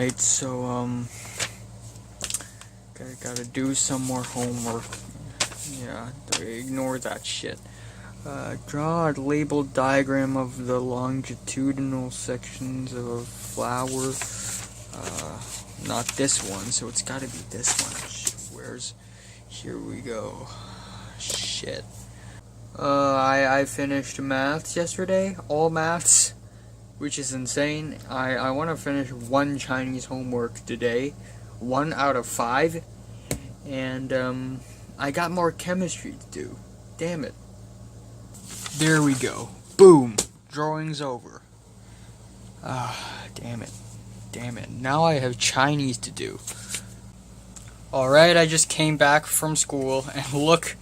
Alright, so, gotta do some more homework. Yeah, ignore that shit. Draw a labeled diagram of the longitudinal sections of a flower. Not this one, so it's gotta be this one. Here we go. Shit. I finished maths yesterday, all maths, which is insane. I want to finish one Chinese homework today, 1 out of 5, and I got more chemistry to do. Damn it. There we go. Boom. Drawing's over. Damn it. Damn it. Now I have Chinese to do. Alright, I just came back from school, and look,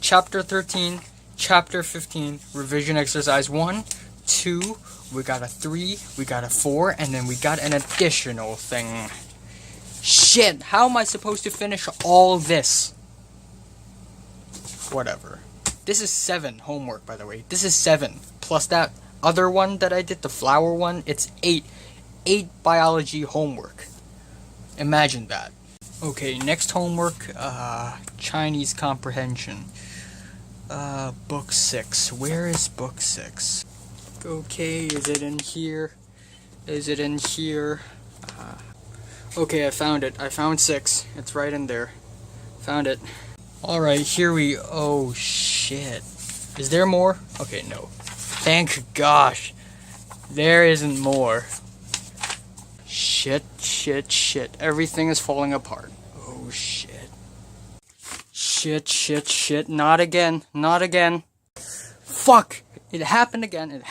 Chapter 13, Chapter 15, revision exercise 1, 2, we got a 3, we got a 4, and then we got an additional thing. Shit, how am I supposed to finish all this? Whatever. This is 7 homework, by the way. This is 7. Plus that other one that I did, the flower one, it's 8. 8 biology homework. Imagine that. Okay, next homework, Chinese comprehension. Book 6. Where is book 6? Okay, is it in here? Is it in here? Okay, I found it. I found 6. It's right in there. Found it. Alright, here we... Oh, shit. Is there more? Okay, no. Thank gosh. There isn't more. Shit. Everything is falling apart. Oh, shit. Shit. Not again. Fuck! It happened again. It's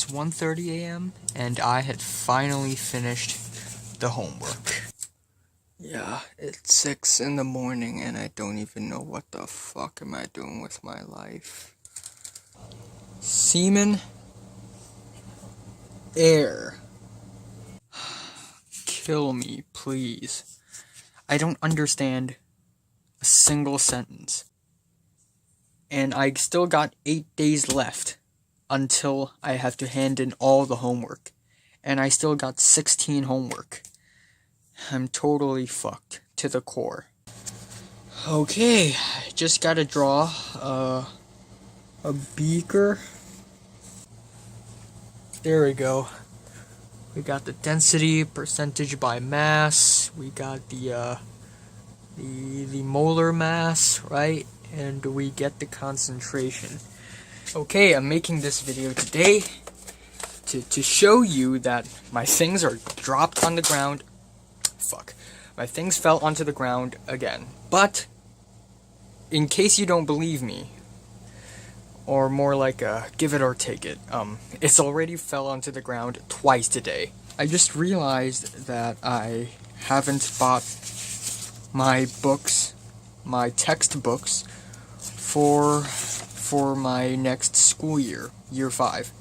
1:30 a.m. and I had finally finished the homework. Yeah, it's 6 in the morning and I don't even know what the fuck am I doing with my life. Semen. Air. Kill me, please. I don't understand a single sentence. And I still got 8 days left until I have to hand in all the homework. And I still got 16 homework. I'm totally fucked to the core. Okay, just gotta draw a beaker. There we go. We got the density, percentage by mass. We got the molar mass, right? And we get the concentration. Okay, I'm making this video today to show you that my things are dropped on the ground. Fuck. My things fell onto the ground again. But, in case you don't believe me, or more like a give it or take it, it's already fell onto the ground twice today. I just realized that I haven't bought my books, my textbooks, for my next school year, year 5.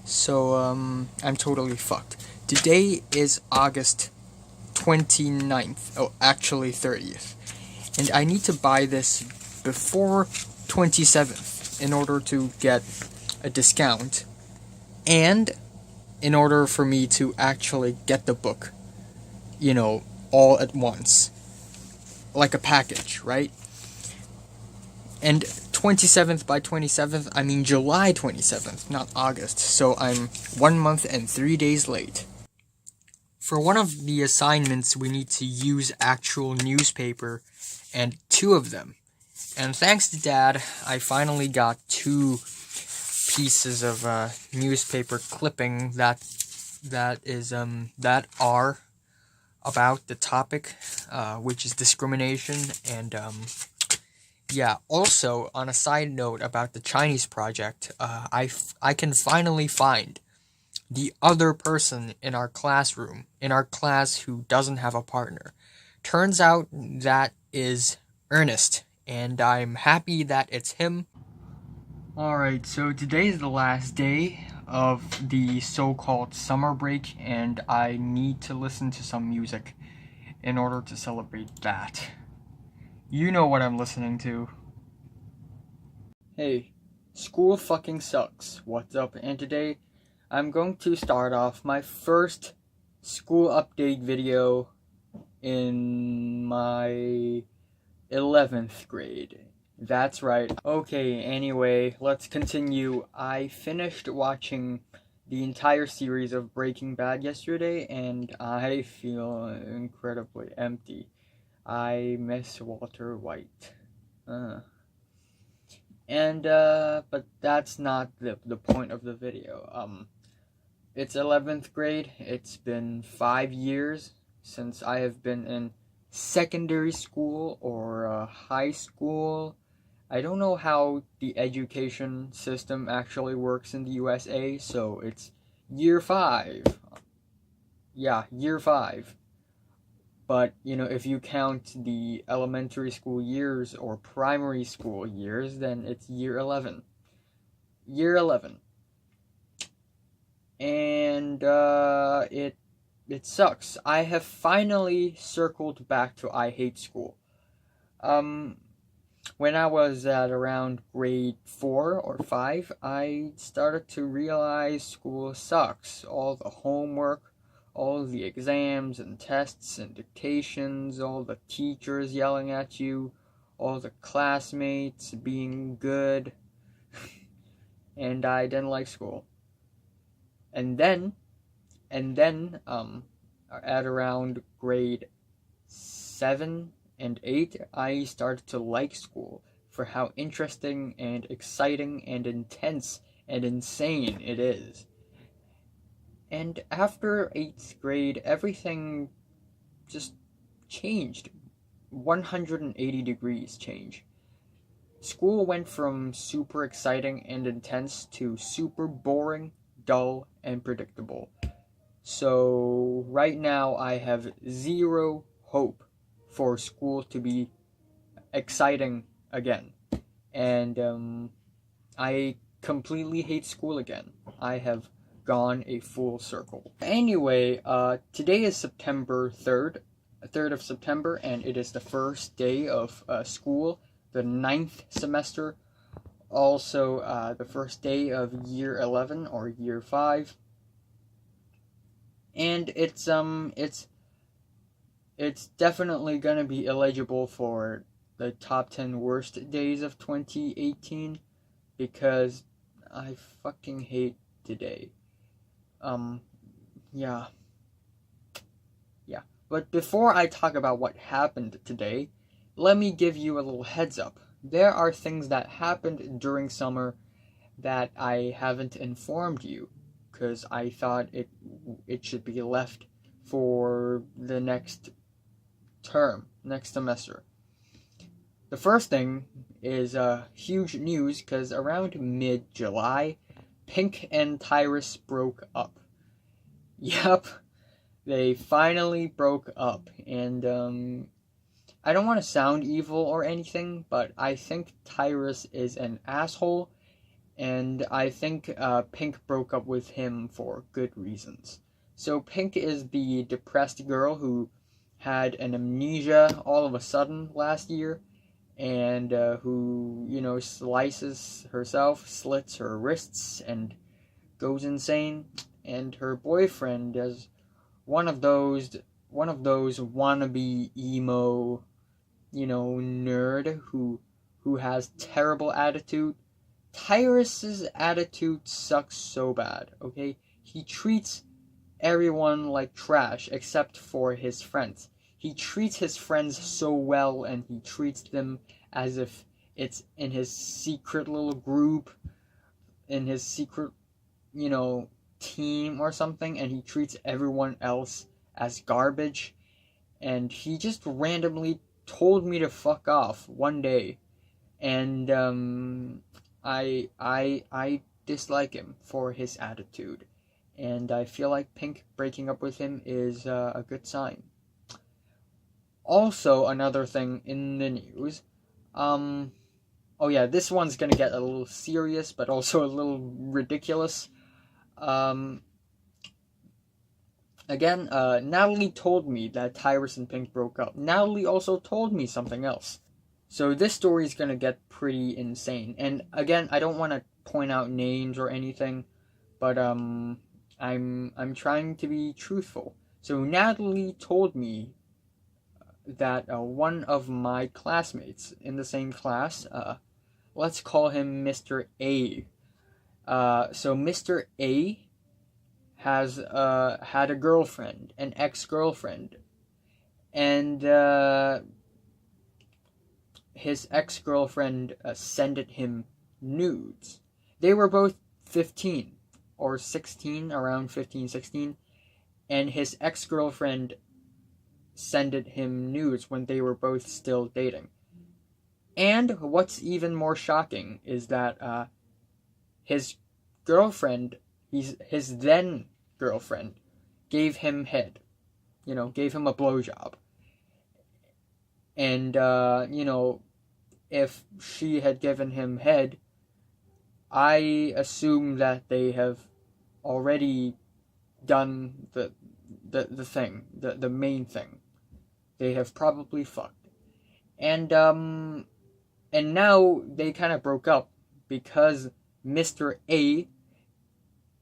So, I'm totally fucked. Today is August 29th. Oh, actually 30th. And I need to buy this before 27th in order to get a discount. And in order for me to actually get the book, you know, all at once. Like a package, right? And 27th by 27th, I mean July 27th, not August. So I'm 1 month and 3 days late. For one of the assignments, we need to use actual newspaper, and 2 of them. And thanks to Dad, I finally got 2 pieces of newspaper clipping that are about the topic, which is discrimination. And yeah, also on a side note about the Chinese project, I can finally find the other person in our class who doesn't have a partner. Turns out that is Ernest, and I'm happy that it's him. Alright, so today is the last day of the so-called summer break, and I need to listen to some music in order to celebrate that. You know what I'm listening to. Hey, school fucking sucks. What's up? And today, I'm going to start off my first school update video in my 11th grade. That's right. Okay, anyway, let's continue. I finished watching the entire series of Breaking Bad yesterday, and I feel incredibly empty. I miss Walter White. But that's not the point of the video. It's 11th grade. It's been 5 years since I have been in secondary school or high school. I don't know how the education system actually works in the USA, so it's year 5. Yeah, year 5. But, if you count the elementary school years or primary school years, then it's year 11. Year 11. And, it sucks. I have finally circled back to I hate school. When I was at around grade 4 or 5, I started to realize school sucks. All the homework, all the exams and tests and dictations, all the teachers yelling at you, all the classmates being good, and I didn't like school. And then, at around grade 7 and 8, I started to like school for how interesting and exciting and intense and insane it is. And after 8th grade, everything just changed. 180 degrees change. School went from super exciting and intense to super boring, dull, and predictable. So right now I have zero hope for school to be exciting again. And I completely hate school again. I have gone a full circle. Anyway, today is September 3rd of September, and it is the first day of school, the 9th semester. Also, the first day of year 11 or year 5. And it's definitely gonna be eligible for the top 10 worst days of 2018 because I fucking hate today. Yeah. But before I talk about what happened today, let me give you a little heads up. There are things that happened during summer that I haven't informed you, because I thought it should be left for the next term, next semester. The first thing is huge news, because around mid-July, Pink and Tyrus broke up. Yep, they finally broke up, and I don't want to sound evil or anything, but I think Tyrus is an asshole, and I think Pink broke up with him for good reasons. So Pink is the depressed girl who had an amnesia all of a sudden last year, and who, slices herself, slits her wrists, and goes insane. And her boyfriend is one of those wannabe emo, nerd who has terrible attitude. Tyrus's attitude sucks so bad, okay? He treats everyone like trash except for his friends. He treats his friends so well, and he treats them as if it's in his secret little group, in his secret, team or something, and he treats everyone else as garbage. And he just randomly told me to fuck off one day, and I dislike him for his attitude, and I feel like Pink breaking up with him is a good sign. Also, another thing in the news, oh yeah, this one's gonna get a little serious, but also a little ridiculous. Again, Natalie told me that Tyrus and Pink broke up. Natalie also told me something else. So this story is gonna get pretty insane. And again, I don't want to point out names or anything, but I'm trying to be truthful. So Natalie told me that one of my classmates in the same class, let's call him Mr. A. So Mr. A has had a girlfriend, an ex-girlfriend, and his ex-girlfriend sent him nudes. They were both 15 or 16, around 15, 16, and his ex-girlfriend sent him nudes when they were both still dating. And what's even more shocking is that his girlfriend, his then girlfriend, gave him head, gave him a blowjob. And, if she had given him head, I assume that they have already done the thing, the main thing. They have probably fucked. And now they kind of broke up because Mr. A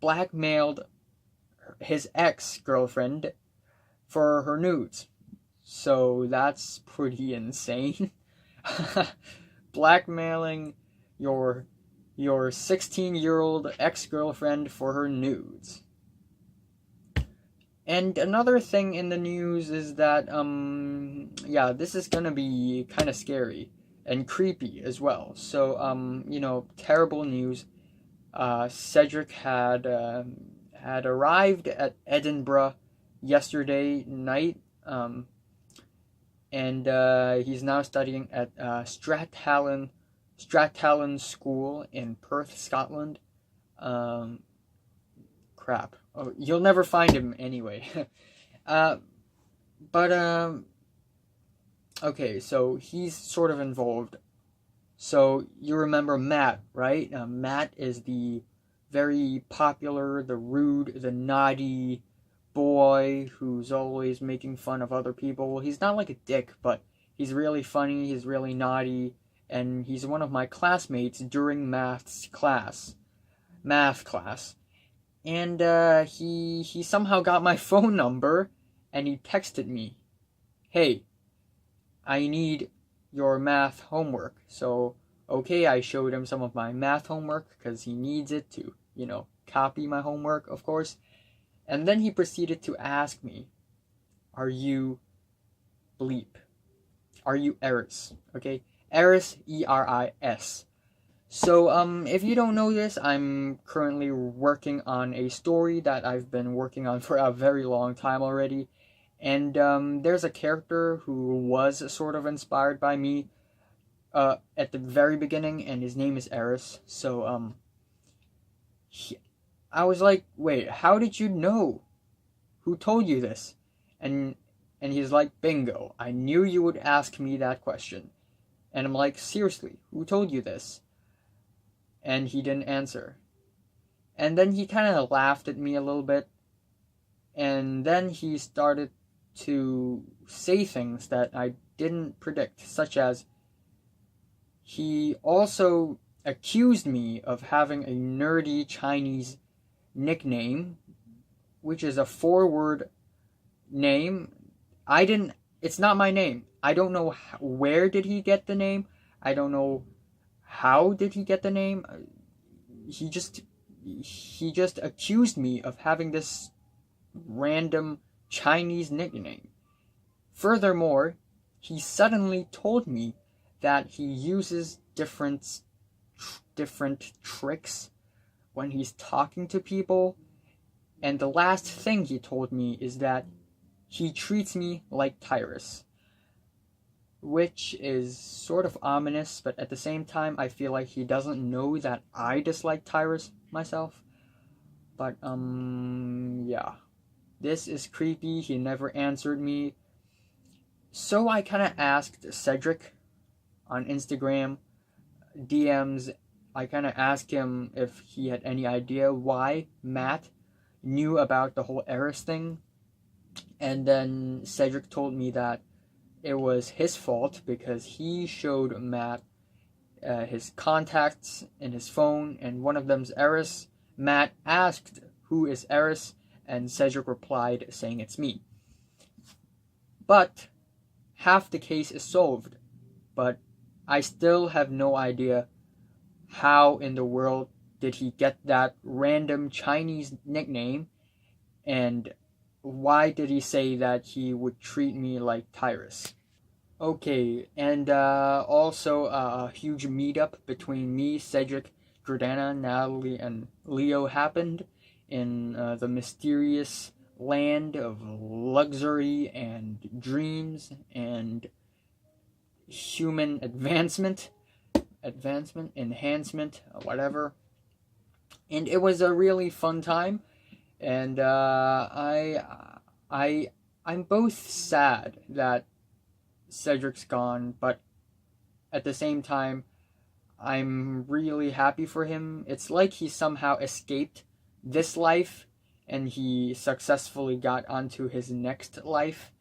blackmailed his ex-girlfriend for her nudes. So that's pretty insane. Blackmailing your 16-year-old ex-girlfriend for her nudes. And another thing in the news is that, this is gonna be kind of scary and creepy as well. So, terrible news. Cedric had arrived at Edinburgh yesterday night, and he's now studying at Strathallan School in Perth, Scotland. Crap. Oh, you'll never find him anyway. Okay, so he's sort of involved. So you remember Matt, right? Matt is the very popular, the rude, the naughty boy who's always making fun of other people. He's not like a dick, but he's really funny, he's really naughty, and he's one of my classmates during math class. And he somehow got my phone number, and he texted me, "Hey, I need your math homework." So, okay, I showed him some of my math homework, because he needs it to, copy my homework, of course. And then he proceeded to ask me, "Are you bleep? Are you Eris?" Okay? Eris, E-R-I-S. So, if you don't know this, I'm currently working on a story that I've been working on for a very long time already. And, there's a character who was sort of inspired by me, at the very beginning, and his name is Eris. So, I was like, "Wait, how did you know? Who told you this?" And he's like, "Bingo, I knew you would ask me that question." And I'm like, "Seriously, who told you this?" And he didn't answer. And then he kind of laughed at me a little bit. And then he started to say things that I didn't predict, such as he also accused me of having a nerdy Chinese nickname, which is a 4-word name. It's not my name. I don't know where did he get the name. I don't know how did he get the name. He just accused me of having this random Chinese nickname. Furthermore, he suddenly told me that he uses different tricks when he's talking to people. And the last thing he told me is that he treats me like Tyrus, which is sort of ominous, but at the same time, I feel like he doesn't know that I dislike Tyrus myself. But, yeah. This is creepy. He never answered me. So I kind of asked Cedric on Instagram DMs. I kind of asked him if he had any idea why Matt knew about the whole Eris thing. And then Cedric told me that it was his fault because he showed Matt his contacts in his phone, and one of them's Eris, Matt asked, "Who is Eris?" and Cedric replied saying, "It's me." But half the case is solved, but I still have no idea how in the world did he get that random Chinese nickname, and why did he say that he would treat me like Tyrus? Okay, and also a huge meetup between me, Cedric, Jordana, Natalie, and Leo happened in the mysterious land of luxury and dreams and human enhancement, whatever. And it was a really fun time, and I'm both sad that Cedric's gone, but at the same time, I'm really happy for him. It's like he somehow escaped this life and he successfully got onto his next life.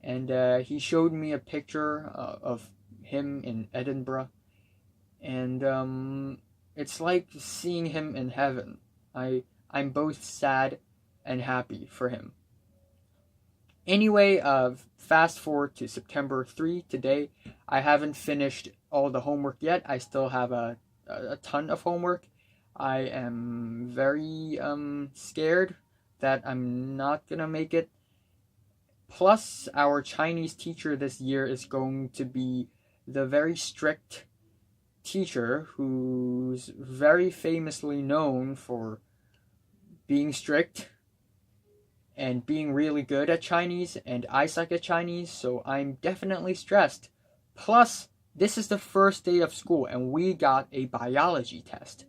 And he showed me a picture of him in Edinburgh, and it's like seeing him in heaven. I'm both sad and happy for him. Anyway, fast forward to September 3 today. I haven't finished all the homework yet. I still have a ton of homework. I am very scared that I'm not gonna make it. Plus, our Chinese teacher this year is going to be the very strict teacher who's very famously known for being strict and being really good at Chinese, and I suck at Chinese, so I'm definitely stressed. Plus, this is the first day of school, and we got a biology test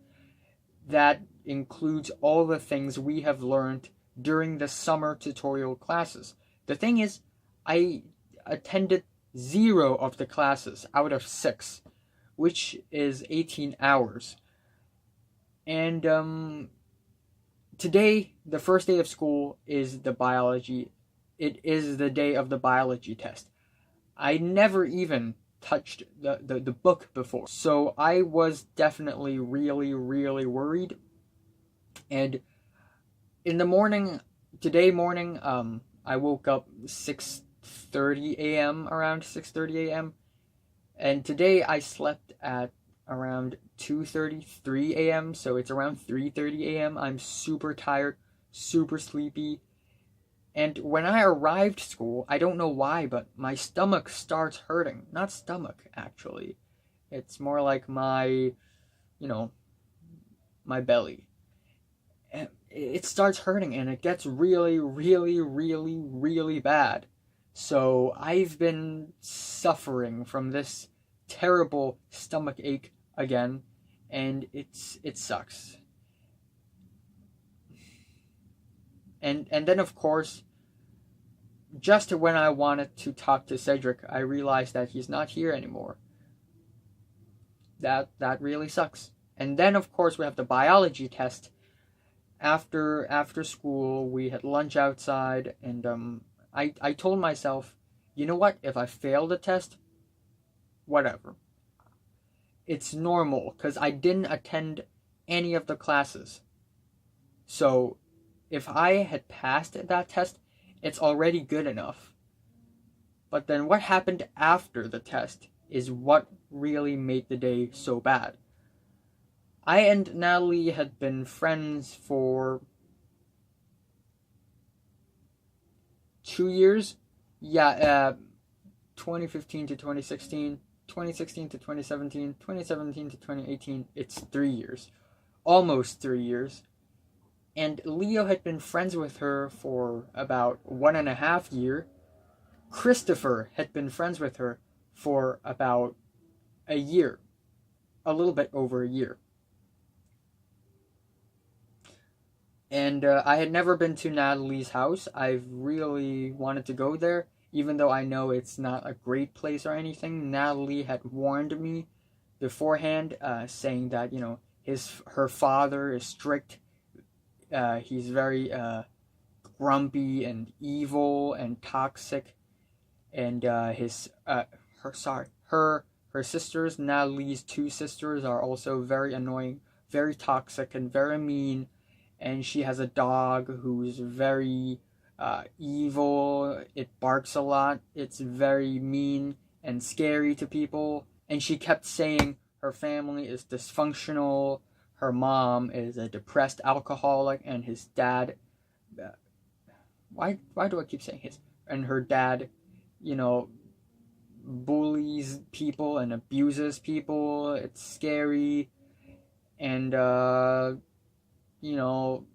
that includes all the things we have learned during the summer tutorial classes. The thing is, I attended 0 of the classes out of 6, which is 18 hours. And today, the first day of school, is the biology. It is the day of the biology test. I never even touched the book before, so I was definitely really, really worried. And in the morning, today morning, I woke up 6:30 a.m., around 6:30 a.m., and today I slept at around 2:33 a.m., so it's around 3:30 a.m. I'm super tired, super sleepy, and when I arrived school, I don't know why, but my stomach starts hurting. Not stomach, actually. It's more like my belly. And it starts hurting, and it gets really, really, really, really bad. So I've been suffering from this terrible stomach ache again, and it sucks. And then of course, just when I wanted to talk to Cedric, I realized that he's not here anymore. That really sucks. And then of course we have the biology test. After school, we had lunch outside, and I told myself, you know what? If I fail the test, whatever. It's normal, because I didn't attend any of the classes. So, if I had passed that test, it's already good enough. But then what happened after the test is what really made the day so bad. I and Natalie had been friends for 2 years. Yeah, 2015 to 2016, 2016 to 2017, 2017 to 2018. It's 3 years. Almost 3 years. And Leo had been friends with her for about 1.5 years. Christopher had been friends with her for about a year. A little bit over a year. And I had never been to Natalie's house. I've really wanted to go there, even though I know it's not a great place or anything. Natalie had warned me beforehand, saying that, her father is strict. He's very grumpy and evil and toxic. And her sisters, Natalie's 2 sisters, are also very annoying, very toxic, and very mean. and she has a dog who's very evil. It barks a lot. It's very mean and scary to people. And she kept saying her family is dysfunctional. Her mom is a depressed alcoholic, and his dad. Why do I keep saying his? And her dad, you know, bullies people and abuses people. It's scary, and you know,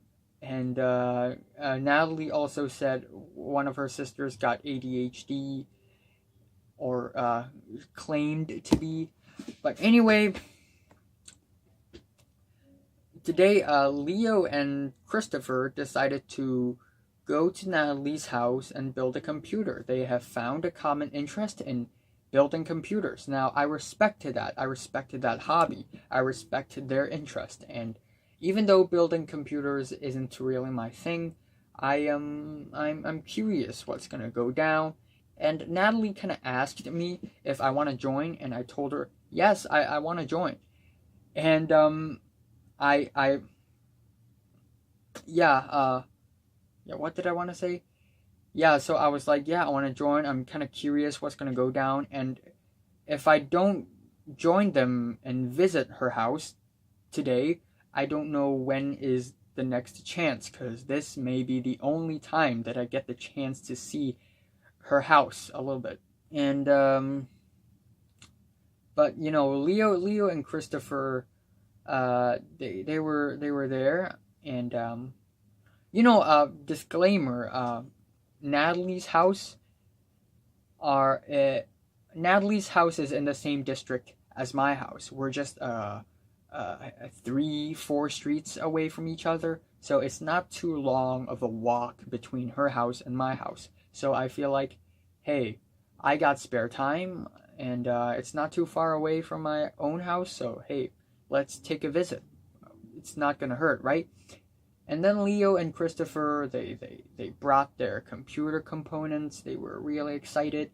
and Natalie also said one of her sisters got ADHD, or claimed to be. But anyway, today Leo and Christopher decided to go to Natalie's house and build a computer. They have found a common interest in building computers. Now, I respected that. I respected that hobby. I respected their interest. And even though building computers isn't really my thing, I'm curious what's gonna go down. And Natalie kind of asked me if I want to join, and I told her yes, I want to join. And I yeah what did I want to say? Yeah, so I was like, yeah, I want to join. I'm kind of curious what's going to go down. And if I don't join them and visit her house today, I don't know when is the next chance, because this may be the only time that I get the chance to see her house a little bit. And but you know, Leo and Christopher, they were there. And you know, disclaimer, Natalie's house Natalie's house is in the same district as my house. We're just 3-4 streets away from each other, so it's not too long of a walk between her house and my house. So I feel like, hey, I got spare time, and it's not too far away from my own house, so hey, let's take a visit. It's not gonna hurt, right? And then Leo and Christopher, they brought their computer components. They were really excited.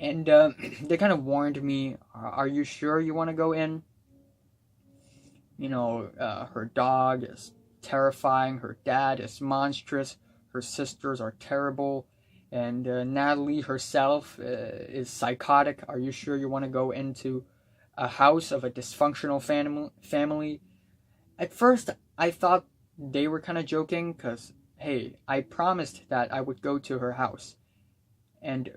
And they kind of warned me, are you sure you want to go in? You know, her dog is terrifying. Her dad is monstrous. Her sisters are terrible. And Natalie herself is psychotic. Are you sure you want to go into a house of a dysfunctional family? At first, I thought they were kind of joking, because, hey, I promised that I would go to her house. And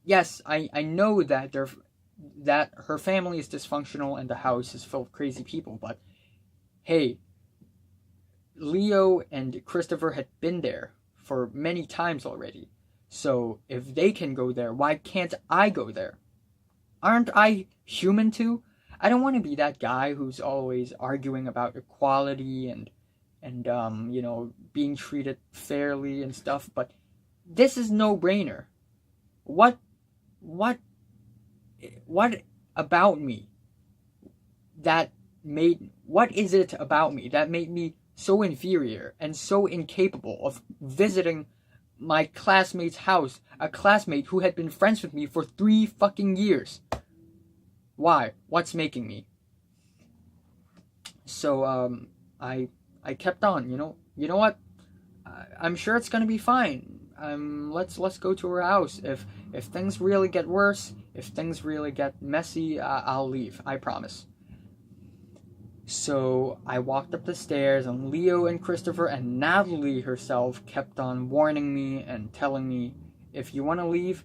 yes, I know that that her family is dysfunctional and the house is full of crazy people, but hey, Leo and Christopher had been there for many times already. So if they can go there, why can't I go there? Aren't I human too? I don't want to be that guy who's always arguing about equality and you know, being treated fairly and stuff, but this is no-brainer. What about me what is it about me that made me so inferior and so incapable of visiting my classmate's house, a classmate who had been friends with me for 3 fucking years? Why? What's making me? So, I kept on, you know what? I'm sure it's gonna be fine. Let's go to her house. If things really get worse, if things really get messy, I'll leave. I promise. So I walked up the stairs, and Leo and Christopher and Natalie herself kept on warning me and telling me, if you want to leave,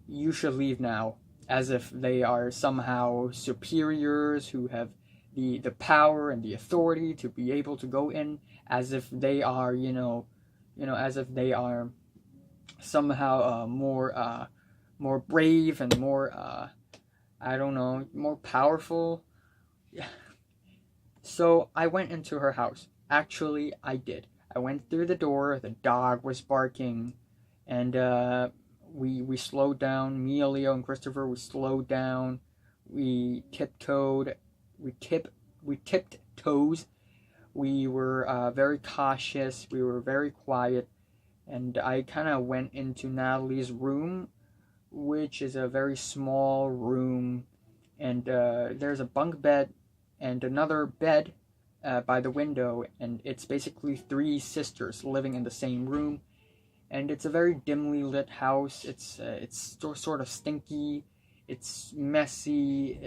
you should leave now. As if they are somehow superiors who have the power and the authority to be able to go in, as if they are, as if they are somehow more brave and more more powerful. Yeah. So I went into her house. Actually, I did. I went through the door. The dog was barking, and we slowed down. Me, Leo, and Christopher, we slowed down. We tiptoed. We tipped toes. We were very cautious. We were very quiet. And I kind of went into Natalie's room, which is a very small room. And there's a bunk bed and another bed by the window, and it's basically three sisters living in the same room, and it's a very dimly lit house. It's sort of stinky, it's messy,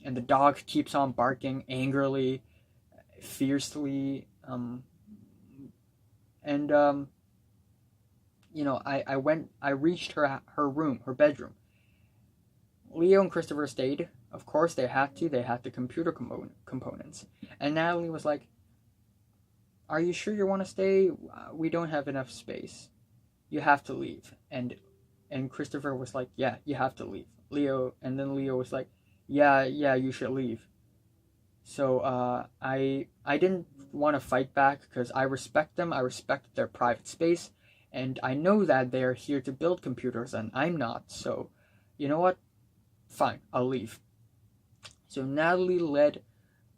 and the dog keeps on barking angrily, fiercely, and I reached her room, her bedroom. Leo and Christopher stayed. Of course, they had the computer components. And Natalie was like, "Are you sure you want to stay? We don't have enough space. You have to leave." And Christopher was like, "Yeah, you have to leave." Then Leo was like, "Yeah, you should leave." So I didn't want to fight back because I respect them. I respect their private space, and I know that they're here to build computers, and I'm not. So, you know what? Fine, I'll leave. So Natalie led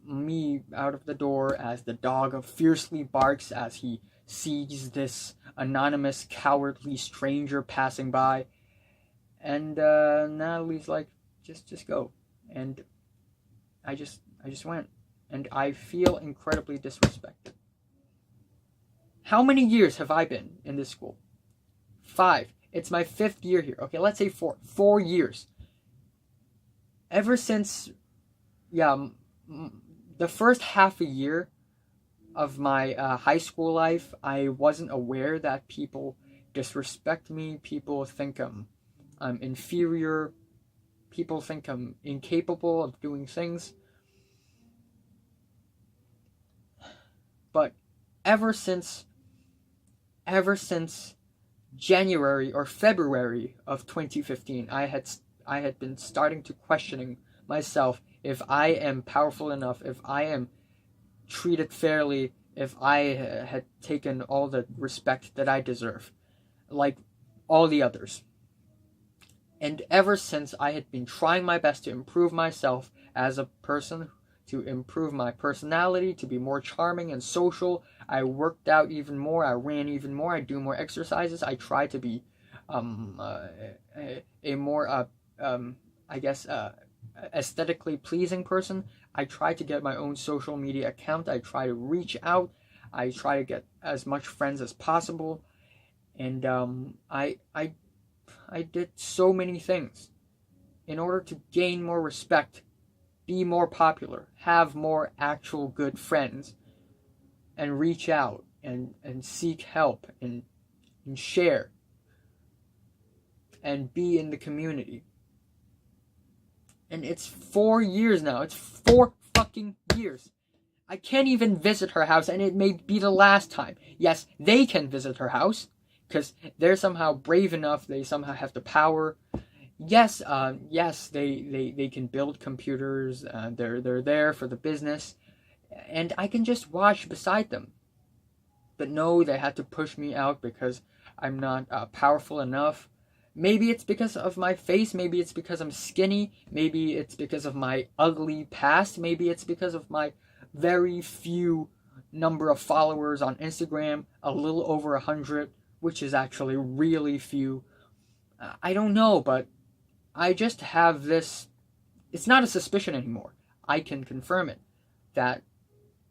me out of the door as the dog fiercely barks as he sees this anonymous, cowardly stranger passing by. And Natalie's like, just go. And I just went. And I feel incredibly disrespected. How many years have I been in this school? 5. It's my 5th year here. Okay, let's say 4. 4 years. Ever since, the first half a year of my high school life, I wasn't aware that people disrespect me. People think I'm inferior. People think I'm incapable of doing things. But ever since January or February of 2015, I had been starting to questioning myself if I am powerful enough, if I am treated fairly, if I had taken all the respect that I deserve, like all the others. And ever since, I had been trying my best to improve myself as a person, to improve my personality, to be more charming and social. I worked out even more, I ran even more, I do more exercises, I try to be a more aesthetically pleasing person. I try to get my own social media account. I try to reach out. I try to get as much friends as possible. And I did so many things in order to gain more respect, be more popular, have more actual good friends, and reach out and seek help and share and be in the community. And it's 4 years now. It's 4 fucking years. I can't even visit her house, and it may be the last time. Yes, they can visit her house, because they're somehow brave enough, they somehow have the power. Yes, they can build computers, they're there for the business, and I can just watch beside them. But no, they had to push me out because I'm not powerful enough. Maybe it's because of my face, maybe it's because I'm skinny, maybe it's because of my ugly past, maybe it's because of my very few number of followers on Instagram, a little over 100, which is actually really few. I don't know, but I just have this, it's not a suspicion anymore. I can confirm it, that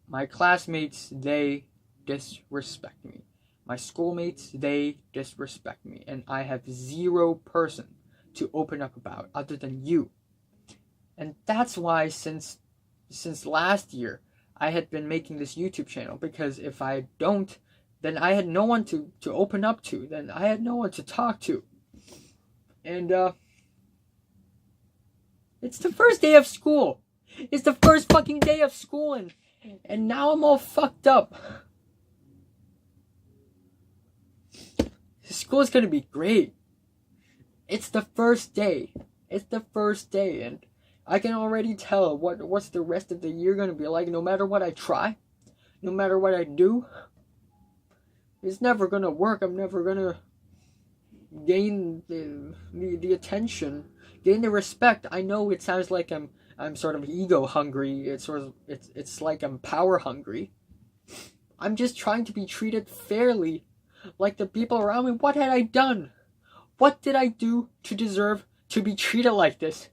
my classmates, they disrespect me. My schoolmates, they disrespect me, and I have 0 person to open up about other than you. And that's why since last year, I had been making this YouTube channel, because if I don't, then I had no one to open up to, then I had no one to talk to. And it's the first day of school. It's the first fucking day of school, and now I'm all fucked up. School is gonna be great. It's the first day. It's the first day, and I can already tell what's the rest of the year gonna be like. No matter what I try, no matter what I do, it's never gonna work. I'm never gonna gain the attention, gain the respect. I know it sounds like I'm sort of ego hungry. It's like I'm power hungry. I'm just trying to be treated fairly, like the people around me. What had I done? What did I do to deserve to be treated like this?